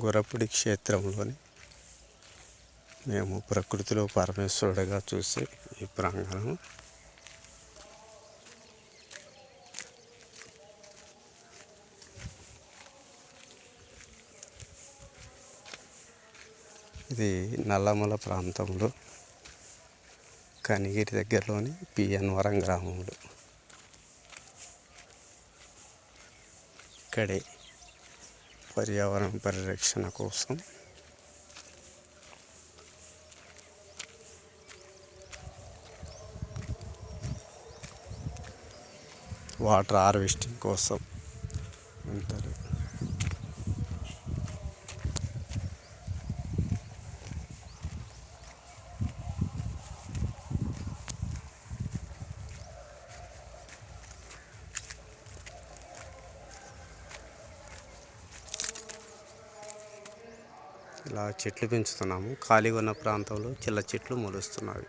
గొరపుడి క్షేత్రంలోని మేము ప్రకృతిలో పరమేశ్వరుడిగా చూసే ఈ ప్రాంగణం ఇది నల్లమల ప్రాంతంలో కనిగిరి దగ్గరలోని పిఎన్వరం గ్రామంలో ఇక్కడే పర్యావరణ పరిరక్షణ కోసం వాటర్ హార్వెస్టింగ్ కోసం ఉంటారు. ఇలా చెట్లు పెంచుతున్నాము. ఖాళీగా ఉన్న ప్రాంతంలో చిల్ల చెట్లు మొలుస్తున్నాయి.